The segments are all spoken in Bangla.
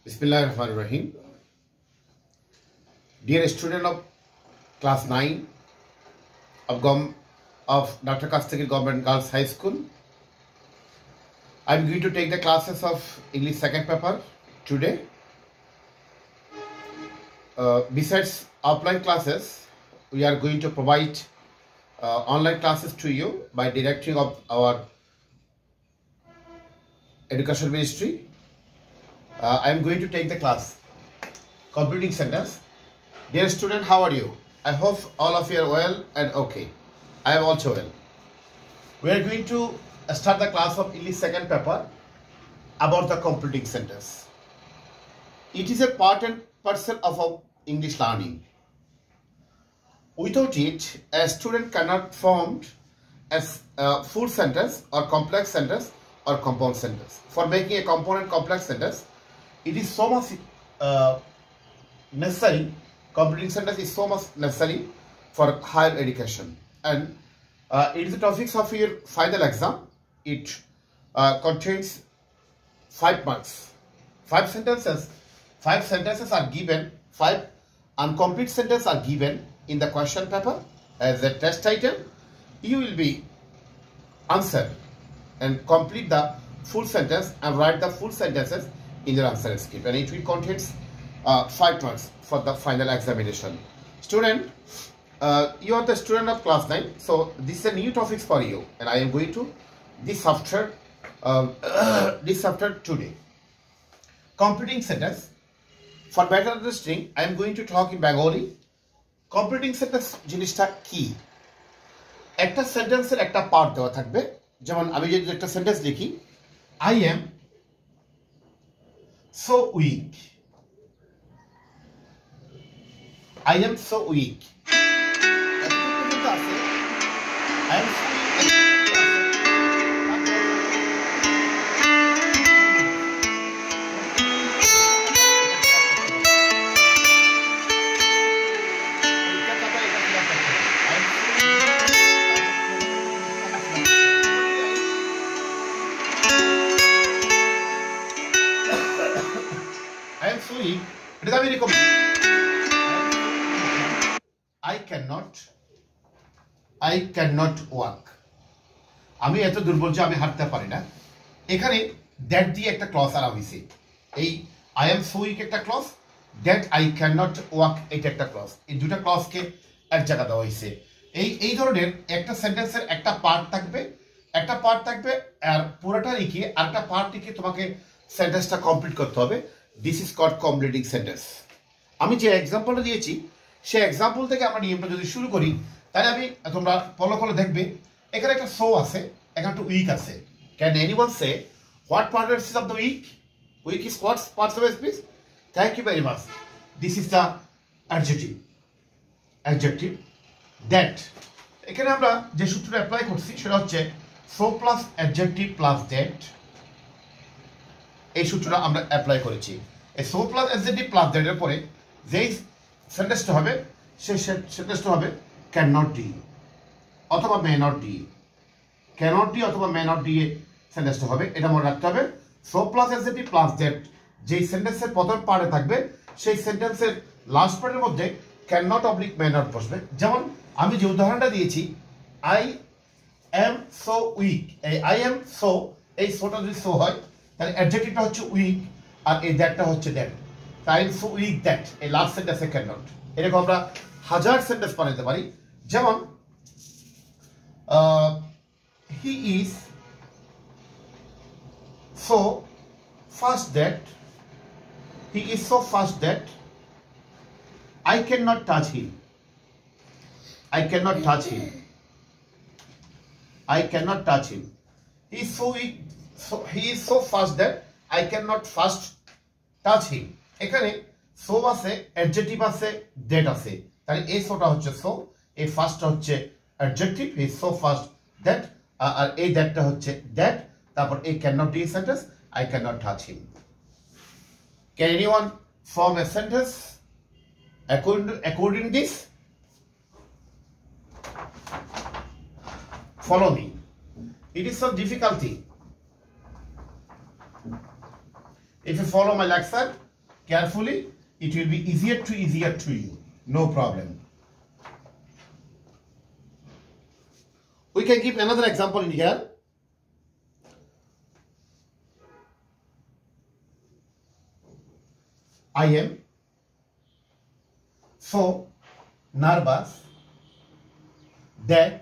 Bismillahirrahmanirrahim. Dear student of class 9 of Dr. Kastagir Government Girls High School, I am going to take the classes of English second paper today. Besides offline classes, we are going to provide online classes to you by directing of our Education Ministry. I am going to take the class completing sentence. Dear student, how are you? I hope all of you are well and okay. I am also well. We are going to start the class of English second paper about the completing sentence. It is a part and parcel of our English learning. Without it, a student cannot form a full sentence or complex sentence or compound sentence. For making a compound and complex sentence, it is so much necessary. Completing sentence is so much necessary for higher education, and it is the topics of your final exam. It contains 5 marks. 5 sentences are given. 5 incomplete sentences are given in the question paper as a test item. You will be answer and complete the full sentence and write the full sentences in your answer script, and it will contain 5 marks for the final examination. Student, you are the student of class 9, so this is a new topics for you, and I am going to this after today. Completing sentence. For better understanding, I am going to talk in Bengali. Completing sentence জিনিসটা কি? একটা সেন্টেন্সের একটা পার্ট দেওয়া থাকবে। যেমন আমি যদি একটা সেন্টেন্স লিখি, I am so weak. I am so weak. I am so weak. এটা আমি এরকম I cannot walk. আমি এত দুর্বল যে আমি হাঁটতে পারি না। এখানে that দিয়ে একটা ক্লজ আনা হয়েছে। এই I am so weak একটা clause, that I cannot walk এটা একটা ক্লজ। এই দুটো ক্লজকে এক জায়গা দেওয়া হয়েছে। এই ধরনের একটা সেন্টেন্সের একটা পার্ট থাকবে আর পুরোটা লিখে আরেকটা পার্ট লিখে তোমাকে সেন্টেন্সটা কমপ্লিট করতে হবে। This is called completing sentence. আমি যে এক্সাম্পলটা দিয়েছি সেই এক্সাম্পল থেকে আমরা নিয়মটা যদি শুরু করি, তাহলে আমি তোমরা ফলো করে দেখবে এখানে একটা সো আছে, এখানে একটা উইক আছে। Can anyone say what part of the weak? Weak is what parts of speech? Thank you very much. This is the adjective that. এখানে আমরা যে সূত্রটা অ্যাপ্লাই করছি সেটা হচ্ছে so plus adjective plus that. এই সূত্রটা আমরা অ্যাপ্লাই করেছি। এই so plus adjective plus that এর পরে যেই সেন্টেন্সটা হবে সেই সেন্টেন্সটা হবে ক্যান নট ডি অথবা may not D. Cannot D অথবা মে নট ডি সেন্টেন্সটা হবে, এটা মনে রাখতে হবে। So plus adjective plus that যেই সেন্টেন্সের প্রথম পার্টে থাকবে সেই সেন্টেন্সের লাস্ট পার্টের মধ্যে can not oblique may not বসবে। যেমন আমি যে উদাহরণটা দিয়েছি, আই এম সো উইক, এই আই এম সো, এই সোটা যদি সো হয় তাহলে অ্যাডজেক্টিভটা হচ্ছে উইক আর এই দ্যাটটা হচ্ছে that. I am so weak that, এই লাস্ট সেন্টেন্সে ক্যান নট। এরকম আমরা হাজার সেন্টেন্স বানাতে পারি। যেমন he is so fast that I cannot touch him. He is so weak, he is so fast that I cannot fast touch him. এখানে সো আছে, অ্যাডজেক্টিভ আছে, দ্যাট আছে। তাহলে এই সোটা হচ্ছে সো, এই ফার্স্টটা হচ্ছে adjective, he is so fast that, আর এই দ্যাটটা হচ্ছে দ্যাট। তারপর এই can not the sentence, I can not touch him. Can anyone form a sentence according this? Follow me. It is so difficulty. If you follow my lecture, carefully, it will be easier to you. No problem. We can give another example in here. I am so nervous that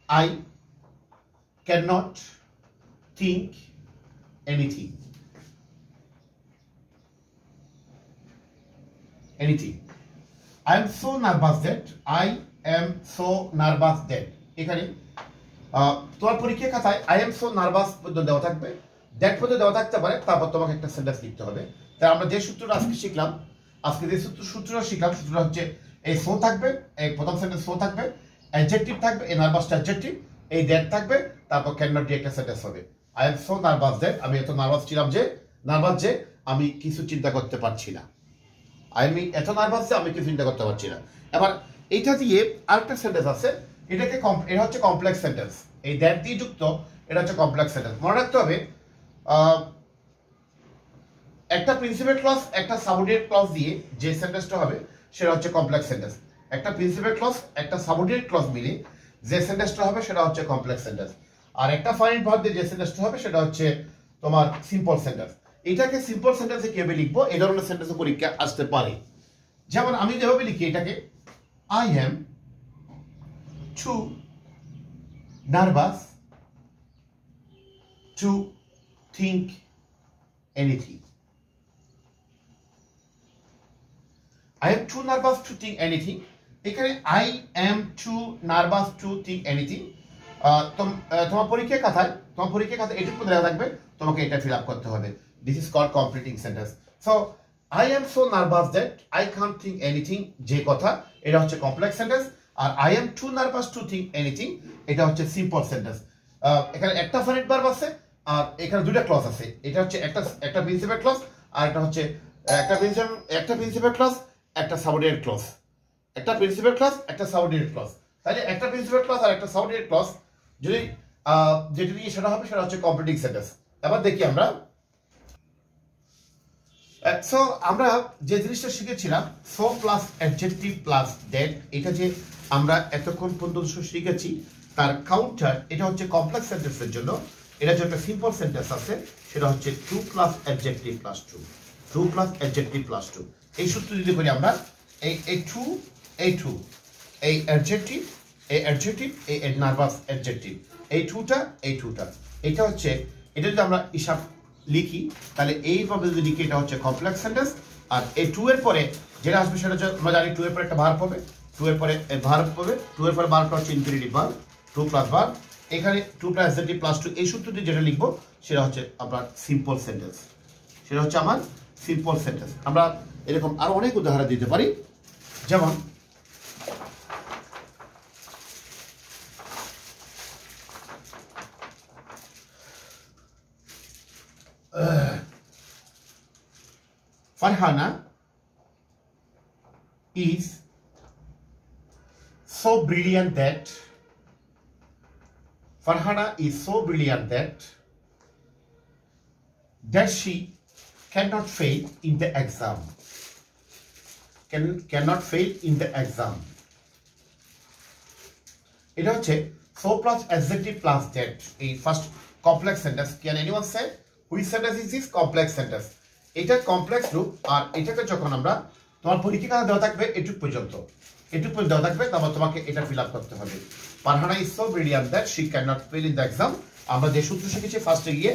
I cannot think anything. I am so nervous that I am so nervous that এখানে তোমার পরীক্ষা খাতায় I am so nervous পর্যন্ত দেওয়া থাকবে, that পর্যন্ত দেওয়া থাকতে পারে, তারপর তোমাকে একটা সেন্টেন্স লিখতে হবে। তাই আমরা যে সূত্রটা আজকে শিখলাম, সূত্রটা হচ্ছে এই সো থাকবে, এই প্রথম সেন্টেন্স সো থাকবে, অ্যাডজেক্টিভ থাকবে, এই নার্ভাসটা অ্যাডজেক্টিভ, এই দ্যাট থাকবে, তারপর ক্যান নট দিয়ে একটা সেন্টেন্স হবে। I am so nervous that, আমি এত নার্ভাস ছিলাম যে আমি কিছু চিন্তা করতে পারছি না। আমি এত নার্ভাস যে আমি কিছু চিন্তা করতে পারছি না। এবার এইটা দিয়ে আরেকটা সেন্টেন্স আছে, এটা হচ্ছে কমপ্লেক্স সেন্টেন্স। এই দ্যাট দিয়ে যুক্ত, এটা হচ্ছে কমপ্লেক্স সেন্টেন্স। মনে রাখতে হবে একটা প্রিন্সিপাল ক্লজ একটা সাবঅর্ডিনেট ক্লজ দিয়ে যে সেন্টেন্সটা হবে সেটা হচ্ছে কমপ্লেক্স সেন্টেন্স। একটা প্রিন্সিপাল ক্লজ একটা সাবঅর্ডিনেট ক্লজ মিলে যে সেন্টেন্সটা হবে সেটা হচ্ছে কমপ্লেক্স সেন্টেন্স। আর একটা ফাইনাইট ভার্ব দিয়ে যে সেন্টেন্সটা হবে সেটা হচ্ছে তোমার সিম্পল সেন্টেন্স। এটাকে সিম্পল সেন্টেন্সে কিভাবে লিখবো, এই ধরনের সেন্টেন্সে পরীক্ষা আসতে পারে। যেমন আমি যেভাবে লিখি এটাকে, I am too nervous to think anything. I am too nervous to think anything. এখানে I am too nervous to think anything। তোমার পরীক্ষার খাতায় এটুকু দেওয়া থাকবে, তোমাকে এটা ফিল আপ করতে হবে। This is called completing sentence. So I am so nervous that I can't think anything, যে কথা এটা হচ্ছে কমপ্লেক্স সেন্টেন্স। আর I am too nervous to think anything, এটা হচ্ছে সিম্পল সেন্টেন্স। এখানে একটা ফাইনাইট ভার্ব আছে আর এখানে দুটো ক্লজ আছে। এটা হচ্ছে একটা প্রিন্সিপাল ক্লজ আর এটা হচ্ছে একটা প্রিন্সিপাল ক্লজ একটা সাবঅর্ডিনেট ক্লজ, একটা প্রিন্সিপাল ক্লজ একটা সাবঅর্ডিনেট ক্লজ। তাহলে একটা প্রিন্সিপাল ক্লজ আর একটা সাবঅর্ডিনেট ক্লজ যদি যেটা দিয়ে সেটা হবে সেটা হচ্ছে কমপ্লিটিং সেন্টেন্স। এবার দেখি আমরা আমরা যে জিনিসটা শিখেছিলাম so plus adjective plus that, এটা যে আমরা এতক্ষণ পর্যন্ত শিখেছি তার কাউন্টার এটা হচ্ছে কমপ্লেক্স সেন্টেন্সের জন্য। এটা যে একটা সিম্পল সেন্টেন্স আছে সেটা হচ্ছে too plus adjective plus to plus adjective plus to. এই সূত্র যদি করি আমরা এই অ্যাডজেক্টিভ এই নার্ভাস অ্যাডজেক্টিভ এই টুটা এটা হচ্ছে, এটা যদি আমরা হিসাব লিখি তাহলে এইভাবে যদি লিখি এটা হচ্ছে কমপ্লেক্স সেন্টেন্স। আর এই টু এর পরে যেটা আসবে সেটা হচ্ছে আমরা জানি টু এর পরে একটা ভার্ব হবে, টু এর পরে ভার্বটা হচ্ছে infinitive verb, to plus verb, এখানে to plus adjective plus to. এই সূত্রটি যেটা লিখবো সেটা হচ্ছে আপনার সিম্পল সেন্টেন্স, আমরা এরকম আরো অনেক উদাহরণ দিতে পারি। যেমন Farhana is so brilliant that she cannot fail in the exam. Cannot fail in the exam. এটা হচ্ছে so plus adjective plus that, এই first complex sentence. Can anyone say which sentence is this complex sentence? এটা কমপ্লেক্স রূপ। আর এটাকে যখন আমরা তোমার পরীক্ষা দেওয়া থাকবে এটুক পর্যন্ত দেওয়া থাকবে, তারপর তোমাকে এটা ফিল আপ করতে হবে। Farhana is so brilliant that she cannot fail in the exam। আমরা যে সূত্র শিখেছি ফার্স্টে গিয়ে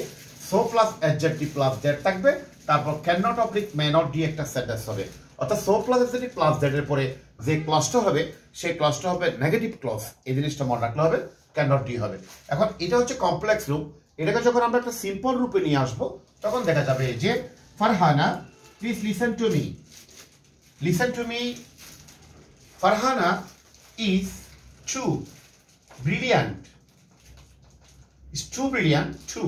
so plus adjective plus that থাকবে, তারপর cannot oblique may not দিয়ে একটা সেন্টেন্স হবে। অর্থাৎ so plus adjective plus that এর পরে যে ক্লজটা হবে সেই ক্লজটা হবে নেগেটিভ ক্লজ। এই জিনিসটা মনে রাখলে হবে, cannot দিয়ে হবে। এখন এটা হচ্ছে কমপ্লেক্স রূপ। এটাকে যখন আমরা একটা সিম্পল রূপে নিয়ে আসবো তখন দেখা যাবে যে Farhana, please listen to me. Farhana is too brilliant to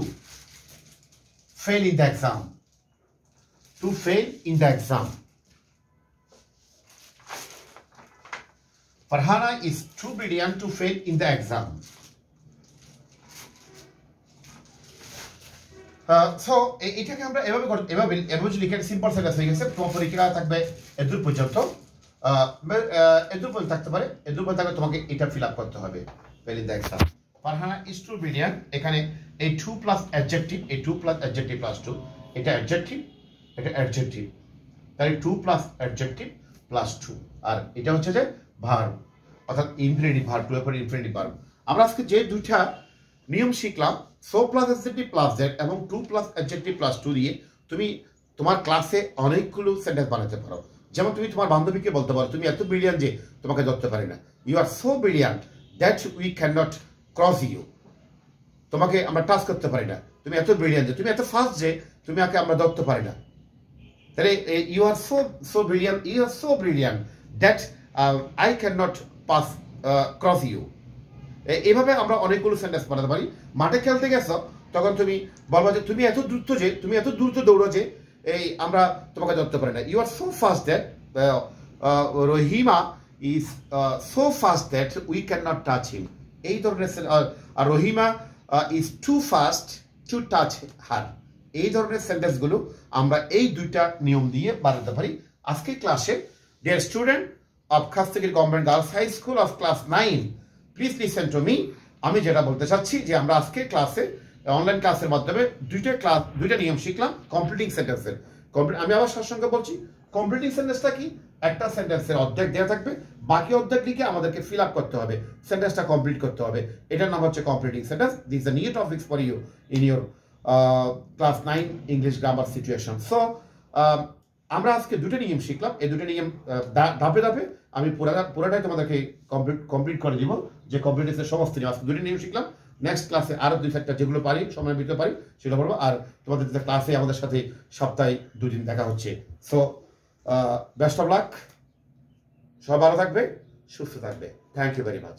fail in the exam. Farhana is too brilliant to fail in the exam. So এটাকে আমরা এভাবে যদি লিখে সিম্পল সেন্টেন্স হয়ে গেছে, তোমার পরীক্ষা থাকবে এদূর পর্যন্ত, এদূর পর্যন্ত থাকতে পারে, এদূর পর্যন্ত থাকলে তোমাকে এটা ফিল আপ করতে হবে। পেলিন the exam Farhana is too brilliant, এখানে এই 2 প্লাস অ্যাডজেক্টিভ, এই 2 প্লাস অ্যাডজেক্টিভ প্লাস 2, এটা অ্যাডজেক্টিভ, এটা অ্যাডজেক্টিভ, তাই 2 প্লাস অ্যাডজেক্টিভ প্লাস 2, আর এটা হচ্ছে যে ভার্ব, অর্থাৎ ইনফিনিটিভ ভার্ব, 2 এর পরে ইনফিনিটিভ ভার্ব। আমরা আজকে যে দুইটা নিয়ম শিখলাম, so plus adjective plus that এবং 2 প্লাস অ্যাডজেক্টিভ প্লাস 2 দিয়ে তুমি তোমার ক্লাসে অনেকগুলো সেন্টেন্স বানাতে পারো। যেমন তুমি তোমার বান্ধবীকে বলতে পারো, তুমি এত ব্রিলিয়ান্ট যে তোমাকে ধরতে পারি না, you are so brilliant that we can not cross you, তোমাকে আমরা টাচ করতে পারি না, তুমি এত ব্রিলিয়ান্ট যে, তুমি এত ফাস্ট যে তুমি আমরা ধরতে পারি না। তাহলে you are so brilliant, you are so brilliant that I can not pass cross you. এইভাবে আমরা অনেকগুলো সেন্টেন্স বানাতে পারি। মাঠে খেলতে গেছো, তখন তুমি বলবা যে তুমি এত দ্রুত যে, তুমি এত দ্রুত দৌড়ো যে এই আমরা তোমাকে ধরতে পারি না, you are so fast that Rahima is so fast that we can not touch him. এই ধরনের আর Rahima is too fast to touch her, এই ধরনের সেন্টেন্সগুলো আমরা এই দুইটা নিয়ম দিয়ে বানাতে পারি। আজকে ক্লাসে dear student of Khastagir government girls high school of class 9, please listen to me. আমি যেটা বলতে চাচ্ছি যে আমরা আজকে ক্লাসে অনলাইন ক্লাসের মাধ্যমে দুইটা নিয়ম শিখলাম কমপ্লিটিং সেন্টেন্সের। আমি আবার সঙ্গে বলছি, কমপ্লিটিং সেন্টেন্সটা কি? একটা সেন্টেন্সের অর্ধেক দেওয়া থাকবে, বাকি অর্ধেক লিখে আমাদেরকে ফিল আপ করতে হবে, সেন্টেন্সটা কমপ্লিট করতে হবে। এটার নাম হচ্ছে completing sentence. This the new topics for you in your class 9 English grammar situation. So আমরা আজকে দুটো নিয়ম শিখলাম, এই দুটো নিয়ম ধাপে ধাপে আমি পুরাটাই তোমাদেরকে কমপ্লিট করে দিব, যে কমপ্লিটেন্সের সমস্ত নিয়ম। আজকে দুটো নিয়ম শিখলাম, নেক্সট ক্লাসে আরো 2-4টা যেগুলো পারি সময়ের ভিতরে পারি সেগুলো বলবো। আর তোমাদের ক্লাসে আমাদের সাথে সপ্তাহে 2 দিন দেখা হচ্ছে। সো বেস্ট অফ লাক, সবাই ভালো থাকবে, সুস্থ থাকবে। Thank you very much.